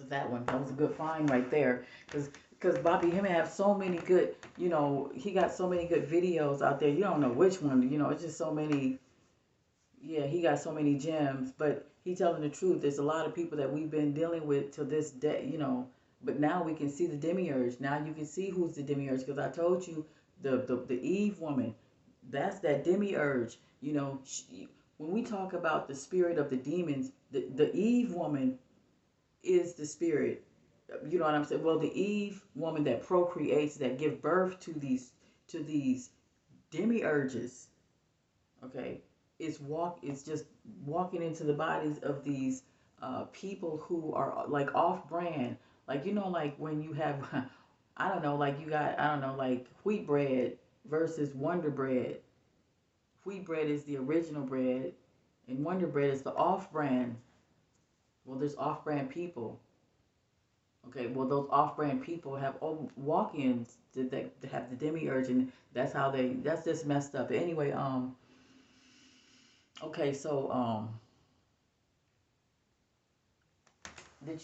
that one. That was a good find right there. Because Bobby him have so many good, he got so many good videos out there. You don't know which one, it's just so many. Yeah, he got so many gems, but he telling the truth. There's a lot of people that we've been dealing with to this day. But now we can see the demiurge. Now you can see who's the demiurge, because I told you the Eve woman, that's that demiurge. When we talk about the spirit of the demons, the Eve woman is the spirit. You know what I'm saying? Well, the Eve woman that procreates, that give birth to these demiurges, okay, is just walking into the bodies of these people who are like off brand. Like, like when you have I don't know, like you got, I don't know, like wheat bread versus Wonder Bread. Wheat bread is the original bread, and Wonder Bread is the off brand. Well, there's off brand people. Okay, well, those off brand people have walk ins that have the demiurge, and that's just messed up. Anyway, okay, so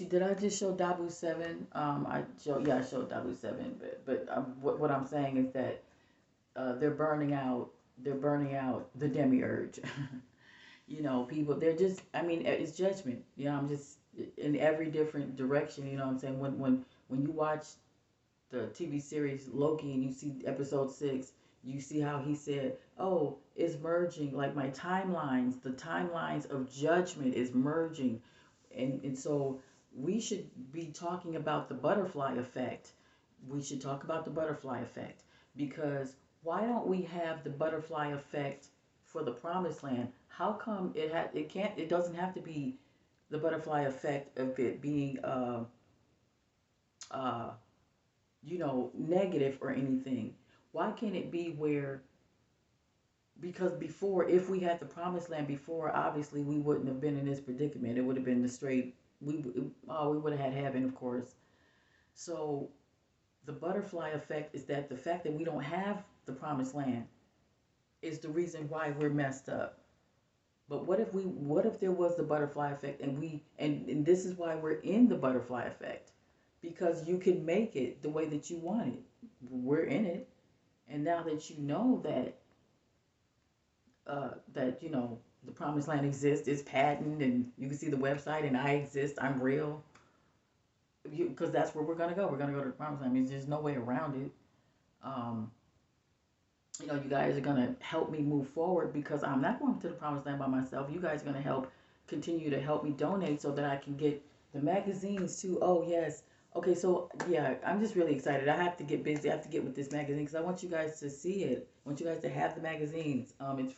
did I just show Dabu 7? I showed Dabu 7, but what I'm saying is that they're burning out the demiurge. People, they're just, I mean, it's judgment. I'm just in every different direction. You know what I'm saying? When you watch the TV series Loki and you see episode 6, you see how he said, "Oh, it's merging, like my timelines, the timelines of judgment is merging," and so we should be talking about the butterfly effect. We should talk about the butterfly effect, because why don't we have the butterfly effect for the promised land? How come it doesn't have to be the butterfly effect of it being uh negative or anything? Why can't it be where, because before, if we had the promised land before, obviously we wouldn't have been in this predicament. It would have been the straight, we would have had heaven, of course. So the butterfly effect is that the fact that we don't have the promised land is the reason why we're messed up. But what if there was the butterfly effect, and this is why we're in the butterfly effect, because you can make it the way that you want it. We're in it. And now that you know that the promised land exists, it's patented, and you can see the website, and I exist, I'm real, because that's where we're gonna go. We're gonna go to the promised land. I mean, there's no way around it. Um, you guys are gonna help me move forward, because I'm not going to the promised land by myself. You guys are gonna continue to help me donate so that I can get the magazines too. Oh yes. Okay, so yeah, I'm just really excited. I have to get busy. I have to get with this magazine because I want you guys to see it. I want you guys to have the magazines.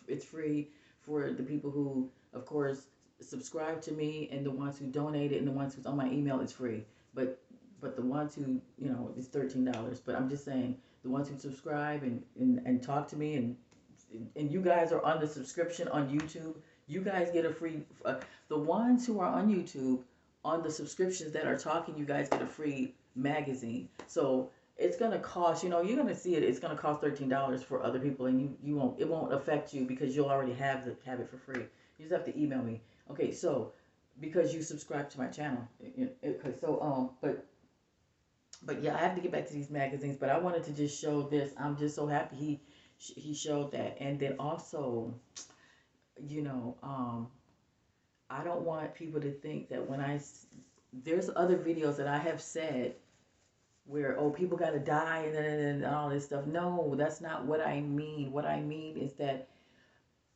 It's free for the people who, of course, subscribe to me, and the ones who donate it, and the ones who's on my email, it's free. But the ones who, it's $13. But I'm just saying, the ones who subscribe and talk to me, and you guys are on the subscription on YouTube, you guys get a free. The ones who are on YouTube on the subscriptions that are talking, you guys get a free magazine. So it's gonna cost. You're gonna see it. It's gonna cost $13 for other people, and you won't. It won't affect you because you'll already have it for free. You just have to email me. Okay, so because you subscribe to my channel. Okay, so but yeah, I have to get back to these magazines. But I wanted to just show this. I'm just so happy he showed that, and then also, you know, um, I don't want people to think that there's other videos that I have said where, oh, people got to die and all this stuff. No, that's not what I mean. What I mean is that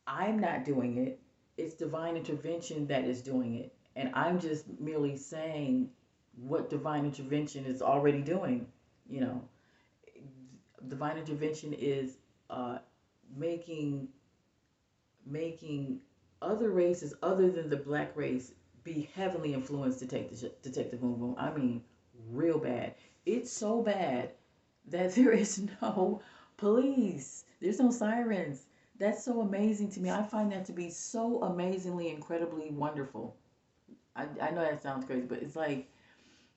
I'm not doing it. It's divine intervention that is doing it. And I'm just merely saying what divine intervention is already doing. You know, divine intervention is making making other races other than the black race be heavily influenced to take the boom boom. I mean, real bad. It's so bad that there is no police. There's no sirens. That's so amazing to me. I find that to be so amazingly, incredibly wonderful. I know that sounds crazy, but it's like,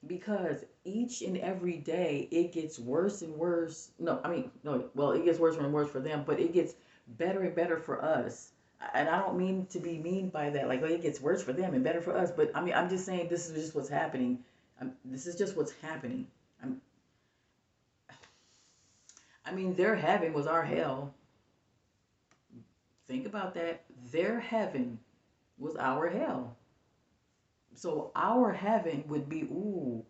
because each and every day it gets worse and worse. No, I mean, no, well, it gets worse and worse for them, but it gets better and better for us. And I don't mean to be mean by that, like, oh, it gets worse for them and better for us, but I mean, I'm just saying this is just what's happening. This is just what's happening. I'm, I mean, their heaven was our hell. Think about that. Their heaven was our hell. So our heaven would be, ooh,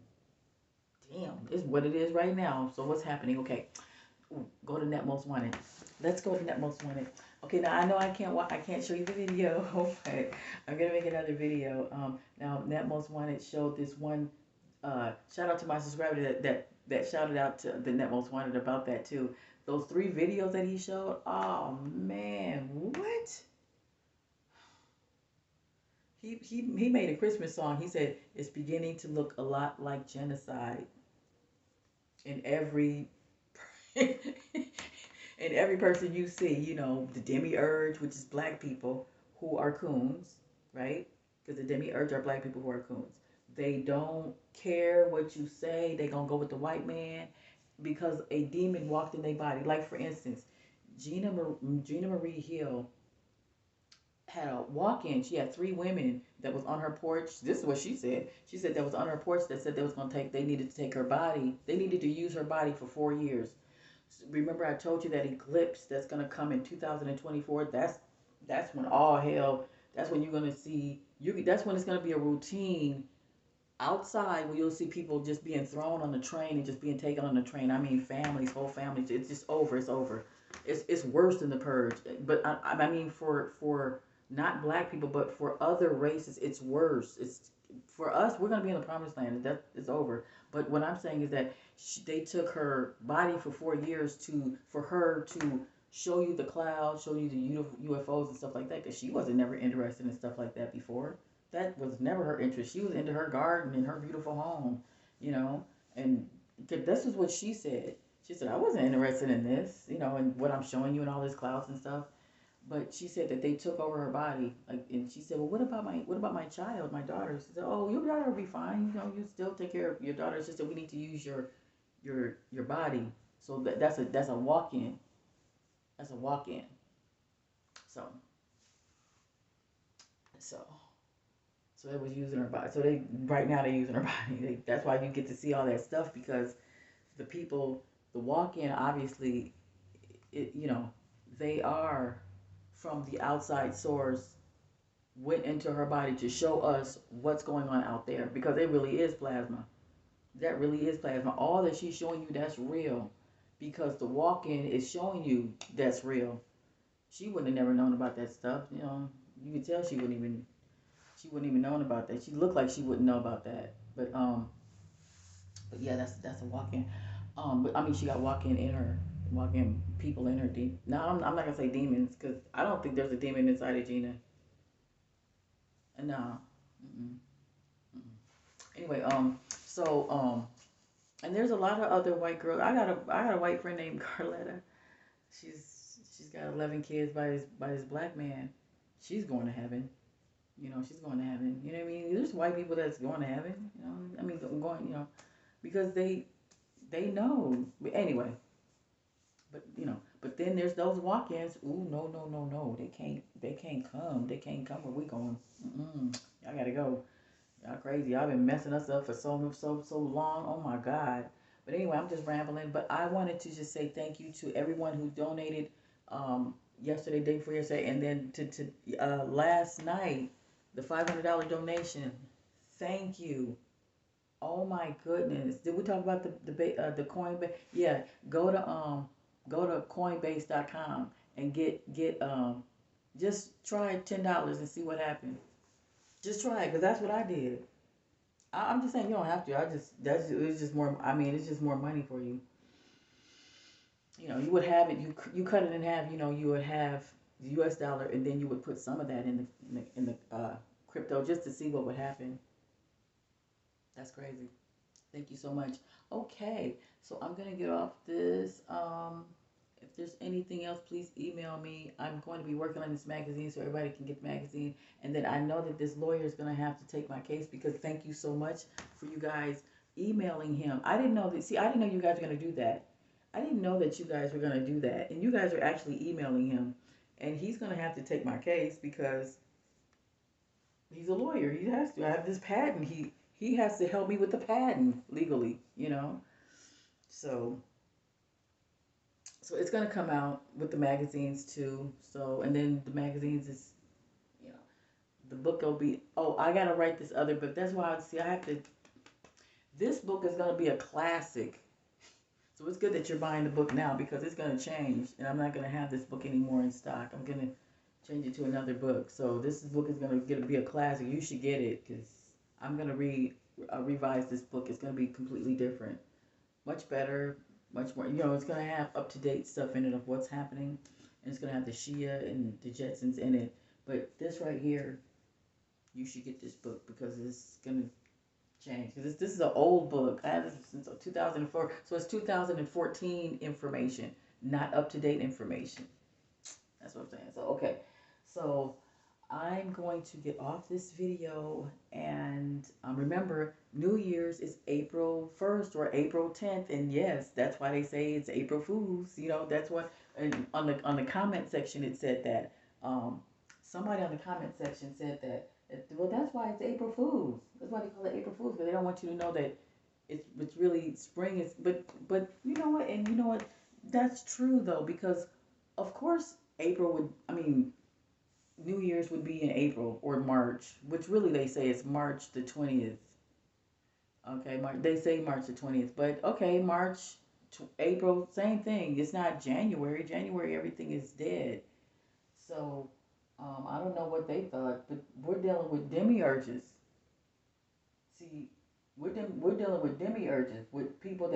damn, is what it is right now. So what's happening? Okay, ooh, go to Net Most Wanted. Let's go to Net Most Wanted. Okay, now I know I can't show you the video, but I'm gonna make another video. Now Net Most Wanted showed this one. Shout out to my subscriber that shouted out to the Net Most Wanted about that too. Those 3 videos that he showed. Oh man, what? He made a Christmas song. He said it's beginning to look a lot like genocide in every in every person you see. You know, the Demiurge, which is black people who are coons, right? Because the Demiurge are black people who are coons. They don't care what you say. They gonna go with the white man because a demon walked in their body. Like for instance, Gina Marie Hill had a walk-in. She had 3 women that was on her porch. This is what she said. She said that was on her porch that said they needed to take her body. They needed to use her body for 4 years. Remember I told you that eclipse that's gonna come in 2024. That's when all hell. That's when you're gonna see you. That's when it's gonna be a routine outside where you'll see people just being thrown on the train and just being taken on the train. I mean, families, whole families. It's just over. It's over. It's worse than the purge. But I mean, for not black people, but for other races, it's worse. It's for us. We're gonna be in the promised land. That it's over. But what I'm saying is that they took her body for 4 years for her to show you the clouds, show you the UFOs and stuff like that, because she wasn't never interested in stuff like that before. That was never her interest. She was into her garden and her beautiful home, you know. And this is what she said. She said, I wasn't interested in this, you know, and what I'm showing you and all this clouds and stuff. But she said that they took over her body, like, and she said, well, what about my child, my daughter? She said, oh, your daughter will be fine. You know, you still take care of your daughter. She said, we need to use your body. So that's a walk-in. That's a walk-in. So so. So they was using her body. So they right now they're using her body. That's why you get to see all that stuff because the people, the walk-in, obviously, you know, they are from the outside source went into her body to show us what's going on out there because it really is plasma. That really is plasma. All that she's showing you, that's real because the walk-in is showing you that's real. She wouldn't have never known about that stuff. You know, you can tell she wouldn't even known about that. She looked like she wouldn't know about that. But yeah, that's a walk-in. But I mean, she got walk-in people in her. Now I'm not gonna say demons because I don't think there's a demon inside of Gina. No. Mm-mm. Anyway, and there's a lot of other white girls. I got a white friend named Carletta. She's got 11 kids by this black man. She's going to heaven. You know, she's going to heaven. You know what I mean? There's white people that's going to heaven. You know, I mean, going, you know, because they know. But anyway, but then there's those walk-ins. Ooh, no. They can't come. They can't come where we going. Y'all gotta go. Y'all crazy. Y'all been messing us up for so long. Oh my God. But anyway, I'm just rambling. But I wanted to just say thank you to everyone who donated yesterday, day before yesterday, and then to last night, the $500 donation. Thank you. Oh my goodness. Did we talk about the Coinbase? Yeah. Go to Coinbase.com and get just try $10 and see what happens. Just try it, because that's what I did. I'm just saying you don't have to. It's just more. I mean, it's just more money for you. You know, you would have it. You cut it in half. You know, you would have the U.S. dollar, and then you would put some of that in the crypto just to see what would happen. That's crazy. Thank you so much. Okay, so I'm gonna get off this. If there's anything else, please email me. I'm going to be working on this magazine so everybody can get the magazine. And then I know that this lawyer is going to have to take my case because thank you so much for you guys emailing him. I didn't know that. See, I didn't know you guys were going to do that. I didn't know that you guys were going to do that. And you guys are actually emailing him. And he's going to have to take my case because he's a lawyer. He has to. I have this patent. he has to help me with the patent legally, you know. So so it's gonna come out with the magazines too. So and then the magazines is, you know, the book will be. Oh, I gotta write this other book. That's why I see I have to. This book is gonna be a classic. So it's good that you're buying the book now because it's gonna change, and I'm not gonna have this book anymore in stock. I'm gonna change it to another book. So this book is gonna be a classic. You should get it because I'm gonna revise this book. It's gonna be completely different, much better, much more. You know, it's gonna have up to date stuff in it of what's happening, and it's gonna have the Shia and the Jetsons in it. But this right here, you should get this book because it's gonna change. Because this is an old book. I had this since 2004, so it's 2014 information, not up to date information. That's what I'm saying. So okay, so I'm going to get off this video and remember New Year's is April 1st or April 10th, and yes, that's why they say it's April Fools. You know, that's what. And on the comment section it said that somebody on the comment section said that well, that's why it's April Fools. That's why they call it April Fools because they don't want you to know that it's really spring is. But you know what? And you know what? That's true though because of course April would. I mean New Year's would be in April or March, which really they say it's March the 20th. Okay, they say March the 20th, but okay, April, same thing. It's not January. January, everything is dead. So, I don't know what they thought, but we're dealing with demiurges. See, we're dealing with demiurges, with people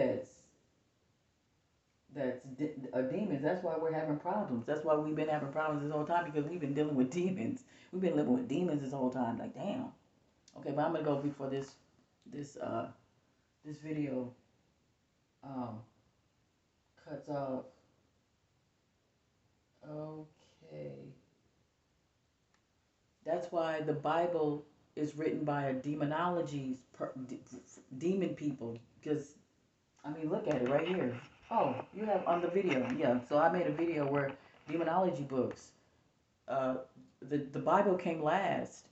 demons. That's why we're having problems. That's why we've been having problems this whole time because we've been dealing with demons. We've been living with demons this whole time. Like, damn. Okay, but I'm gonna go before this this video um cuts off. Okay. That's why the Bible is written by a demon people because I mean, look at it right here. Oh, you have on the video. Yeah. So I made a video where demonology books. Uh, the Bible came last.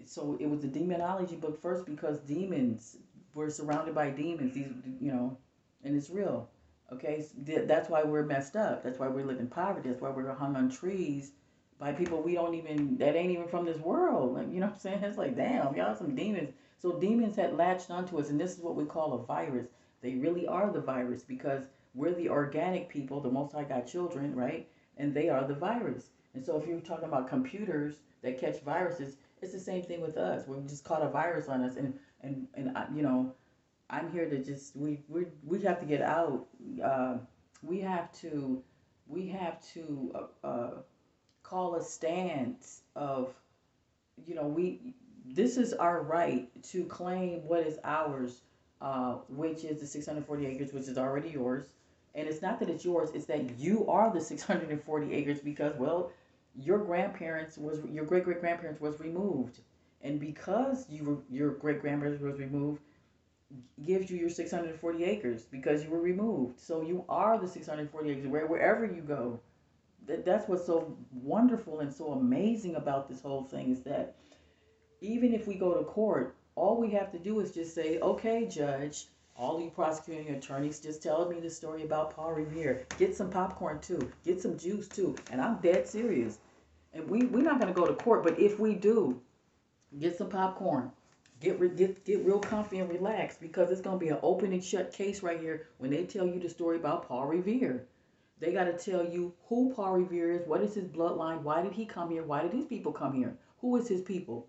So it was the demonology book first because demons were surrounded by demons. These, you know, and it's real. Okay, so that's why we're messed up. That's why we live in poverty. That's why we're hung on trees by people we don't even that ain't even from this world. Like, you know what I'm saying? It's like, damn, y'all some demons. So demons had latched onto us, and this is what we call a virus. They really are the virus because we're the organic people, the Most High God children, right? And they are the virus. And so if you're talking about computers that catch viruses, it's the same thing with us. We just caught a virus on us, and you know, I'm here to just we have to get out. Uh, we have to we have to call a stance of you know we this is our right to claim what is ours, which is the 640 acres, which is already yours. And it's not that it's yours; it's that you are the 640 acres because well, your great great grandparents was removed, and because your great grandparents was removed gives you your 640 acres because you were removed. So you are the 640 acres wherever you go. That's what's so wonderful and so amazing about this whole thing is that even if we go to court, all we have to do is just say, okay, judge, all you prosecuting attorneys, just tell me the story about Paul Revere. Get some popcorn too. Get some juice too. And I'm dead serious. And we're not going to go to court, but if we do, get some popcorn. Get real comfy and relaxed because it's going to be an open and shut case right here when they tell you the story about Paul Revere. They got to tell you who Paul Revere is, what is his bloodline, why did he come here, why did his people come here, who is his people,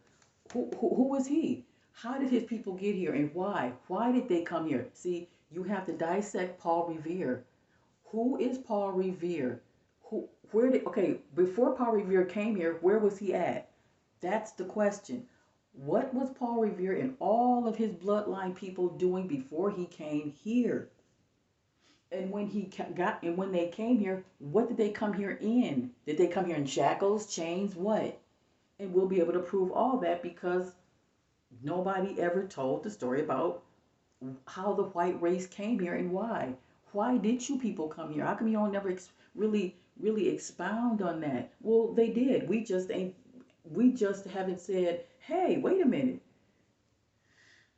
who is he, how did his people get here, and why did they come here? See, you have to dissect Paul Revere. Who is Paul Revere? Okay, before Paul Revere came here, where was he at? That's the question. What was Paul Revere and all of his bloodline people doing before he came here? And when they came here, what did they come here in? Did they come here in shackles, chains, what? And we'll be able to prove all that because nobody ever told the story about how the white race came here and why. Why did you people come here? How come you don't never really expound on that? Well, they did. We just haven't said, hey, wait a minute.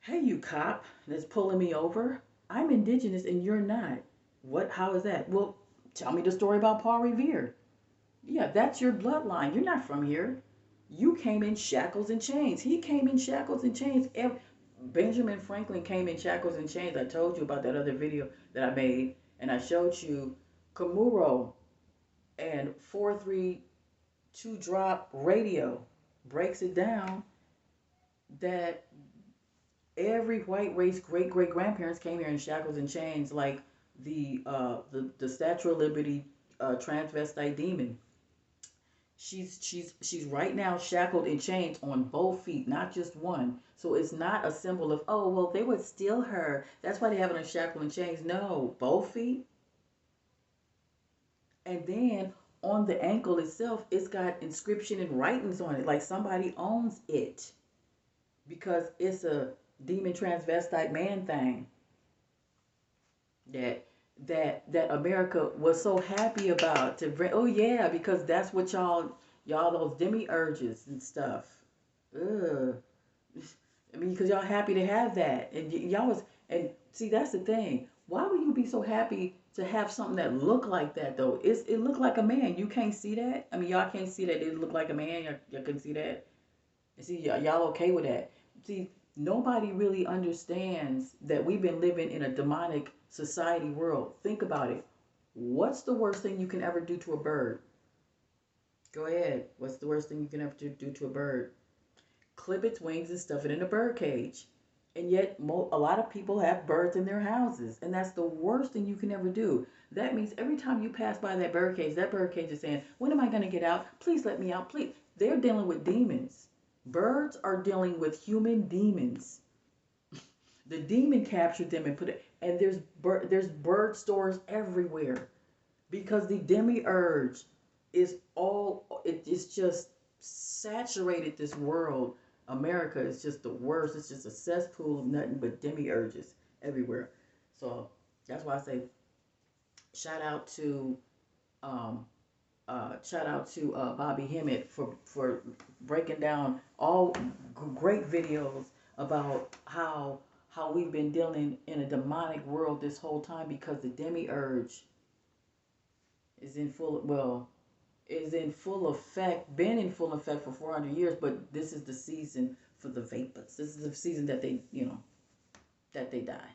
Hey, you cop that's pulling me over. I'm indigenous and you're not. What? How is that? Well, tell me the story about Paul Revere. Yeah, that's your bloodline. You're not from here. You came in shackles and chains. He came in shackles and chains. Benjamin Franklin came in shackles and chains. I told you about that other video that I made, and I showed you Kamuro and 432 drop radio breaks it down that every white race great great grandparents came here in shackles and chains, like the Statue of Liberty transvestite demon. She's right now shackled in chains on both feet, not just one. So it's not a symbol of, oh well, they would steal her. That's why they have it on shackled and chains. No, both feet. And then on the ankle itself, it's got inscription and writings on it, like somebody owns it because it's a demon transvestite man thing that that America was so happy about to bring. Oh yeah, because that's what y'all those demiurges and stuff. Ugh. I mean, because y'all happy to have that, and y'all was, and see that's the thing. Why would you be so happy to have something that look like that though? It looked like a man. You can't see that. I mean, y'all can't see that it looked like a man. Y'all couldn't see that. And see, y'all okay with that? See, nobody really understands that we've been living in a demonic society world. Think about it. What's the worst thing you can ever do to a bird? Go ahead. What's the worst thing you can ever do to a bird? Clip its wings and stuff it in a bird cage. And yet, a lot of people have birds in their houses, and that's the worst thing you can ever do. That means every time you pass by that bird cage is saying, "When am I going to get out? Please let me out, please." They're dealing with demons. Birds are dealing with human demons. The demon captured them and put it, and there's bird stores everywhere because the demiurge is it's just saturated this world. America is just the worst. It's just a cesspool of nothing but demiurges everywhere. So that's why I say shout out to um, Bobby Hemmett for breaking down all great videos about how we've been dealing in a demonic world this whole time because the demiurge is in full well is in full effect, been in full effect for 400 years, but this is the season for the vapors. This is the season that they, that they die.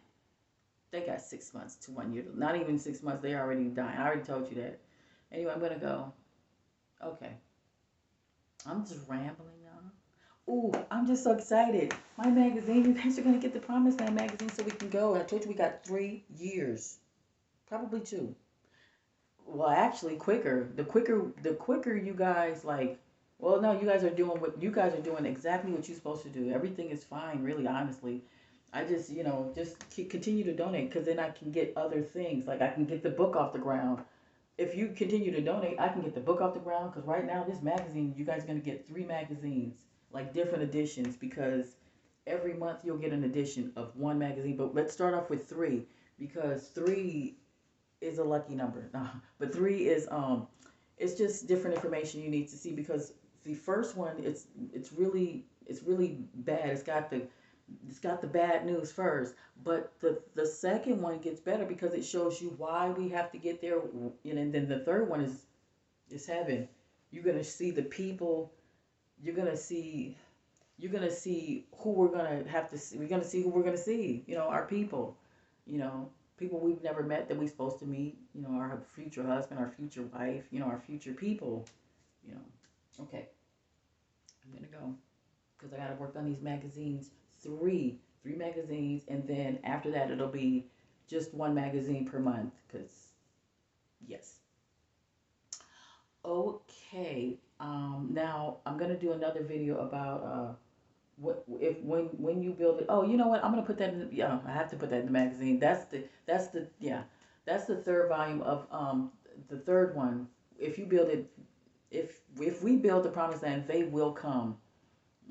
They got 6 months to 1 year. Not even 6 months, they already dying. I already told you that. Anyway, I'm going to go. Okay. I'm just rambling, y'all. Ooh, I'm just so excited. My magazine, you guys are going to get the Promised Land magazine so we can go. I told you we got 3 years. Probably 2. Well, actually, quicker. The quicker you guys like. Well, no, you guys are doing exactly what you're supposed to do. Everything is fine, really, honestly. I just, just continue to donate because then I can get other things. Like I can get the book off the ground. If you continue to donate, I can get the book off the ground because right now this magazine, you guys are gonna get 3 magazines, like different editions, because every month you'll get an edition of one magazine. But let's start off with 3 because 3 is a lucky number. But 3 is it's just different information you need to see because the first one it's really bad. It's got the bad news first, but the second one gets better because it shows you why we have to get there, and then the third one is heaven. You're gonna see the people. You're gonna see who we're gonna have to see. We're gonna see who we're gonna see. Our people. You know, people we've never met that we're supposed to meet. Our future husband, our future wife. Our future people. You know. Okay, I'm gonna go because I gotta work on these magazines. Three magazines, and then after that it'll be just one magazine per month. Cause yes. Okay. Now I'm gonna do another video about what if when you build it. Oh, you know what? I'm gonna put that in. Yeah, I have to put that in the magazine. That's the third volume of the third one. If you build it, if we build the promised land, they will come.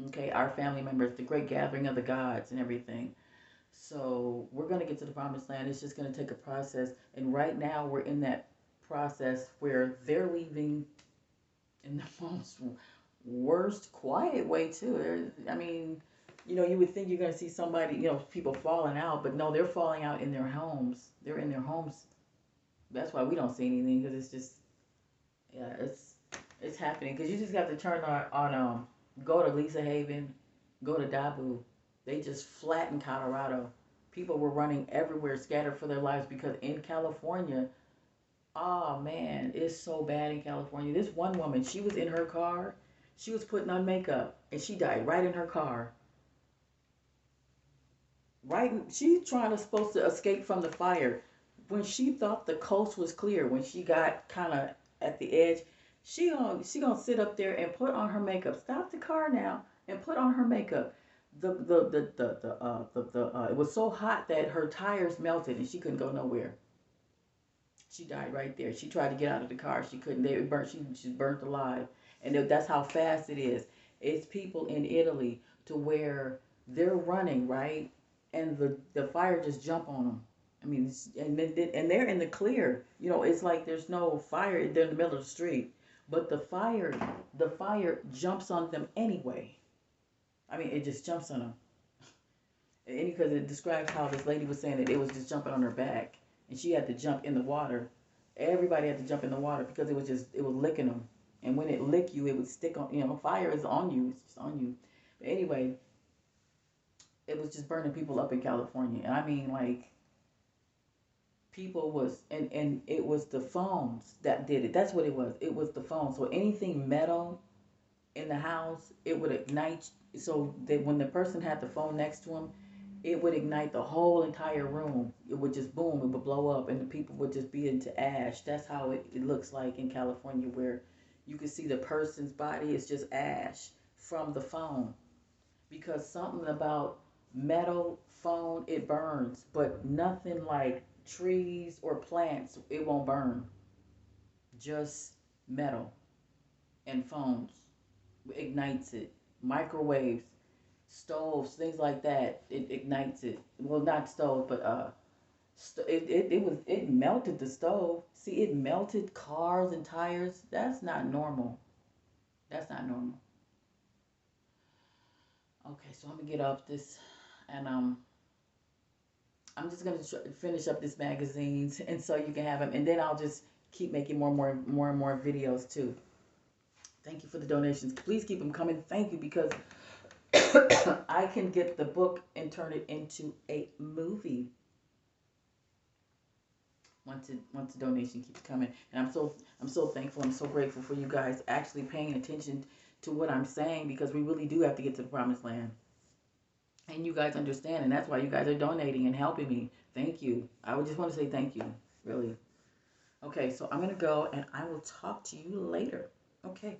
Okay, our family members, the great gathering of the gods and everything. So we're going to get to the promised land. It's just going to take a process. And right now we're in that process where they're leaving in the most worst, quiet way too. I mean, You know, you would think you're going to see somebody, you know, people falling out, but no, they're falling out in their homes. They're in their homes. That's why we don't see anything, because it's just, yeah, it's happening. Because you just have to turn on go to Lisa Haven, go to Dabu. They just flattened Colorado. People were running everywhere, scattered for their lives, because in California, oh man, it's so bad in California. This one woman, she was in her car, she was putting on makeup, and she died right in her car. Right, she trying to supposed to escape from the fire. When she thought the coast was clear, when she got kind of at the edge, she gonna sit up there and put on her makeup. Stop the car now and put on her makeup. It was so hot that her tires melted and she couldn't go nowhere. She died right there. She tried to get out of the car. She couldn't. They burnt. She burnt alive. And that's how fast it is. It's people in Italy to where they're running, right, and the fire just jump on them. I mean, and they're in the clear. You know, it's like there's no fire. They're in the middle of the street, but the fire jumps on them anyway. I mean, it just jumps on them. And because it describes how this lady was saying that it was just jumping on her back, and she had to jump in the water. Everybody had to jump in the water because it was licking them. And when it lick you, it would stick on. You know, fire is on you. It's just on you. But anyway, it was just burning people up in California. And I mean, like, people was, and it was the phones that did it. That's what it was. It was the phone. So anything metal in the house, it would ignite. So that when the person had the phone next to him, it would ignite the whole entire room. It would just boom, it would blow up, and the people would just be into ash. That's how it looks like in California, where you can see the person's body is just ash from the phone. Because something about metal phone, it burns, but nothing like trees or plants, it won't burn. Just metal and phones ignites it. Microwaves, stoves, things like that, it ignites it. Well, not stove, but it melted the stove. See, it melted cars and tires. That's not normal. That's not normal. Okay, so I'm gonna get off this, and I'm just gonna finish up this magazines, and so you can have them, and then I'll just keep making more and more videos too. Thank you for the donations. Please keep them coming. Thank you, because I can get the book and turn it into a movie once the donation keeps coming. And I'm so thankful. I'm so grateful for you guys actually paying attention to what I'm saying, because we really do have to get to the promised land. And you guys understand, and that's why you guys are donating and helping me. Thank you. I would just want to say thank you, really. Okay, so I'm gonna go, and I will talk to you later. Okay.